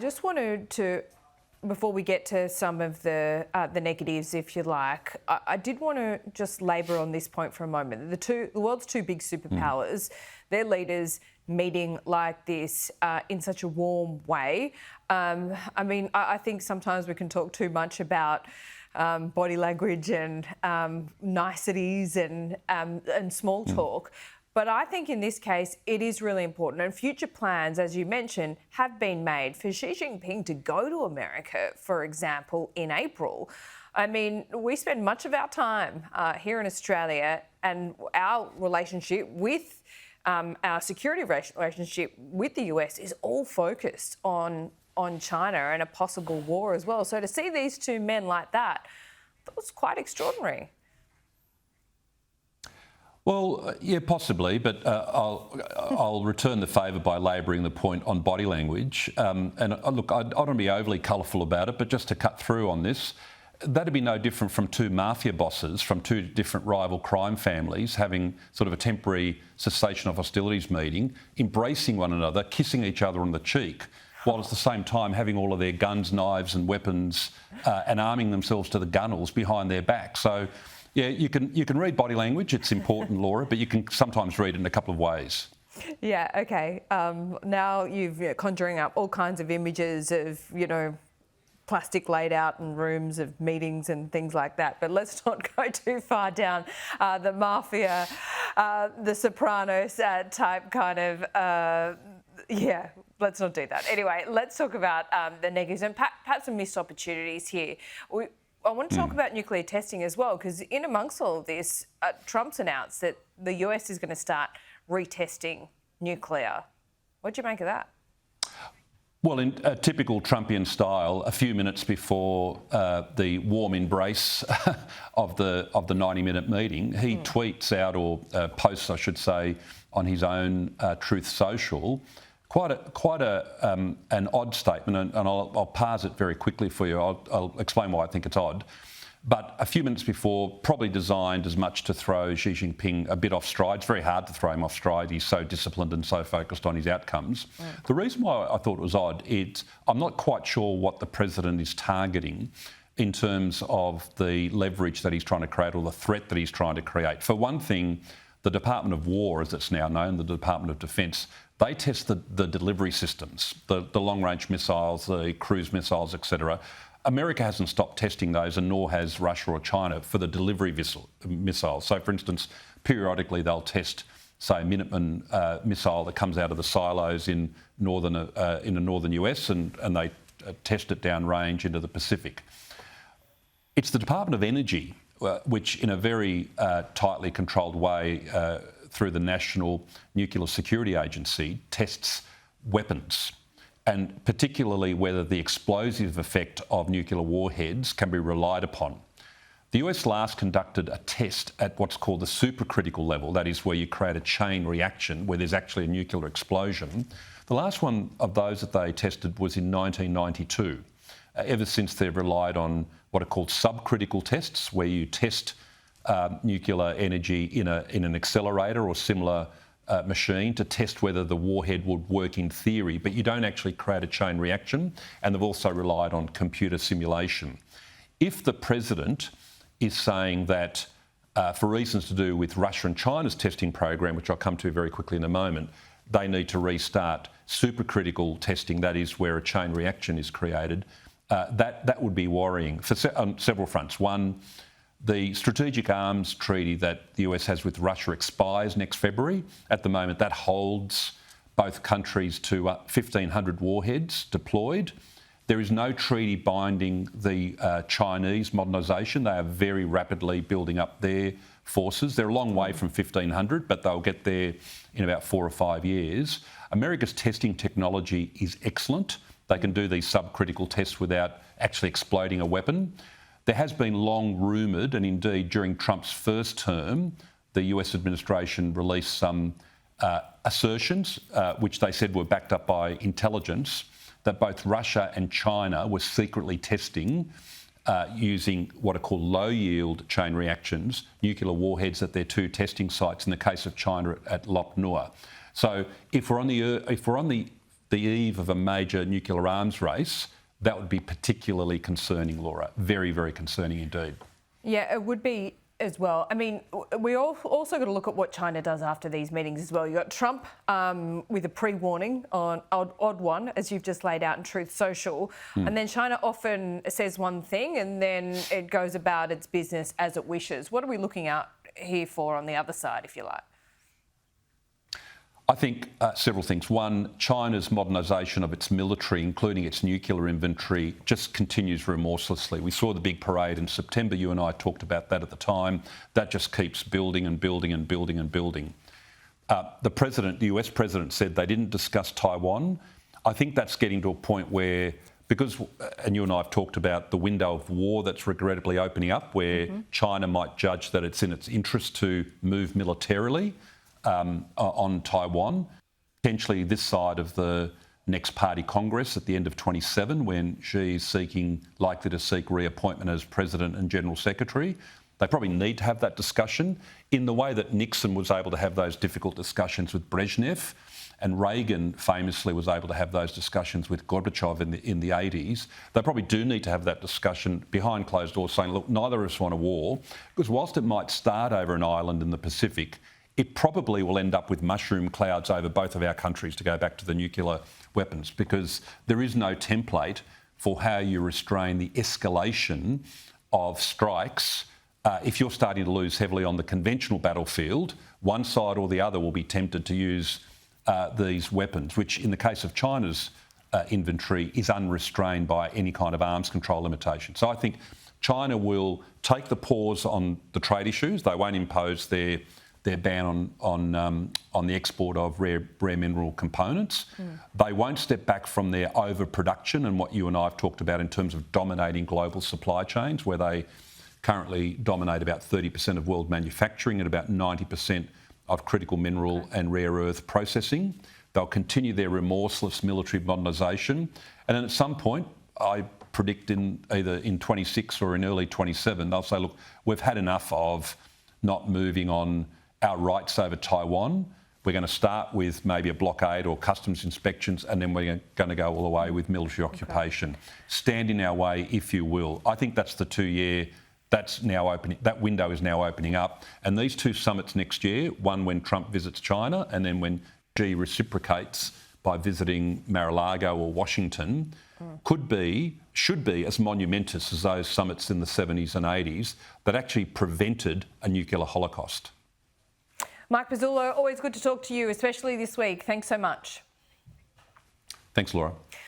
Just wanted to, before we get to some of the negatives, if you like, I did want to just labour on this point for a moment. The world's two big superpowers, their leaders meeting like this in such a warm way. I mean, I think sometimes we can talk too much about body language and niceties and small talk. But I think in this case, it is really important. And future plans, as you mentioned, have been made for Xi Jinping to go to America, for example, in April. I mean, we spend much of our time here in Australia, and our relationship with our security relationship with the US is all focused on China and a possible war as well. So to see these two men like that was quite extraordinary. Well, yeah, possibly, but I'll return the favour by labouring the point on body language. Look, I don't want to be overly colourful about it, but just to cut through on this, that'd be no different from two mafia bosses from two different rival crime families having sort of a temporary cessation of hostilities meeting, embracing one another, kissing each other on the cheek, while at the same time having all of their guns, knives and weapons and arming themselves to the gunnels behind their back. So, yeah, you can read body language. It's important, Laura, but you can sometimes read it in a couple of ways. Yeah, OK. Now you're conjuring up all kinds of images of, plastic laid out in rooms of meetings and things like that. But let's not go too far down the mafia, the Sopranos type kind of, let's not do that. Anyway, let's talk about the negatives and perhaps some missed opportunities here. I want to talk about nuclear testing as well, because in amongst all of this, Trump's announced that the US is going to start retesting nuclear. What do you make of that? Well, in a typical Trumpian style, a few minutes before the warm embrace of the 90-minute meeting, he tweets out, or posts, I should say, on his own Truth Social, quite an odd statement, and I'll parse it very quickly for you. I'll explain why I think it's odd. But a few minutes before, probably designed as much to throw Xi Jinping a bit off stride. It's very hard to throw him off stride. He's so disciplined and so focused on his outcomes. The reason why I thought it was odd is I'm not quite sure what the president is targeting in terms of the leverage that he's trying to create or the threat that he's trying to create. For one thing, the Department of War, as it's now known, the Department of Defence, they test the delivery systems, the long-range missiles, the cruise missiles, etc. America hasn't stopped testing those, and nor has Russia or China for the delivery missiles. So, for instance, periodically they'll test, say, a Minuteman missile that comes out of the silos in the northern US, and they test it downrange into the Pacific. It's the Department of Energy, which in a very tightly controlled way through the National Nuclear Security Agency tests weapons, and particularly whether the explosive effect of nuclear warheads can be relied upon. The US last conducted a test at what's called the supercritical level, that is where you create a chain reaction where there's actually a nuclear explosion. The last one of those that they tested was in 1992. Ever since, they've relied on what are called subcritical tests, where you test nuclear energy in an accelerator or similar machine to test whether the warhead would work in theory, but you don't actually create a chain reaction. And they've also relied on computer simulation. If the president is saying that for reasons to do with Russia and China's testing program, which I'll come to very quickly in a moment, they need to restart supercritical testing, that is where a chain reaction is created, that would be worrying on several fronts. One, the strategic arms treaty that the US has with Russia expires next February. At the moment, that holds both countries to 1,500 warheads deployed. There is no treaty binding the Chinese modernisation. They are very rapidly building up their forces. They're a long way from 1,500, but they'll get there in about 4 or 5 years. America's testing technology is excellent. They can do these subcritical tests without actually exploding a weapon. There has been long rumoured, and indeed during Trump's first term, the US administration released some assertions, which they said were backed up by intelligence, that both Russia and China were secretly testing using what are called low-yield chain reactions, nuclear warheads at their two testing sites, in the case of China at Lop Nua. So if we're on the the eve of a major nuclear arms race, that would be particularly concerning, Laura. Very, very concerning indeed. Yeah, it would be as well. I mean, we also got to look at what China does after these meetings as well. You got Trump with a pre-warning on odd one, as you've just laid out in Truth Social, and then China often says one thing and then it goes about its business as it wishes. What are we looking out here for on the other side, if you like? I think several things. One, China's modernisation of its military, including its nuclear inventory, just continues remorselessly. We saw the big parade in September. You and I talked about that at the time. That just keeps building and building and building and building. The US president said they didn't discuss Taiwan. I think that's getting to a point where, because, and you and I have talked about the window of war that's regrettably opening up, where China might judge that it's in its interest to move militarily on Taiwan, potentially this side of the next party Congress at the end of 27, when Xi's likely to seek reappointment as President and General Secretary. They probably need to have that discussion in the way that Nixon was able to have those difficult discussions with Brezhnev, and Reagan famously was able to have those discussions with Gorbachev in the 80s. They probably do need to have that discussion behind closed doors, saying, look, neither of us want a war, because whilst it might start over an island in the Pacific, it probably will end up with mushroom clouds over both of our countries, to go back to the nuclear weapons, because there is no template for how you restrain the escalation of strikes. If you're starting to lose heavily on the conventional battlefield, one side or the other will be tempted to use these weapons, which in the case of China's inventory is unrestrained by any kind of arms control limitation. So I think China will take the pause on the trade issues. They won't impose their ban on the export of rare mineral components. They won't step back from their overproduction and what you and I have talked about in terms of dominating global supply chains, where they currently dominate about 30% of world manufacturing and about 90% of critical mineral and rare earth processing. They'll continue their remorseless military modernisation. And then at some point, I predict either in 26 or in early 27, they'll say, look, we've had enough of not moving on our rights over Taiwan. We're going to start with maybe a blockade or customs inspections, and then we're going to go all the way with military occupation. Stand in our way, if you will. I think that's the 2-year, that's now opening, that window is now opening up. And these two summits next year, one when Trump visits China and then when Xi reciprocates by visiting Mar-a-Lago or Washington, should be as monumentous as those summits in the 70s and 80s that actually prevented a nuclear holocaust. Mike Pezzullo, always good to talk to you, especially this week. Thanks so much. Thanks, Laura.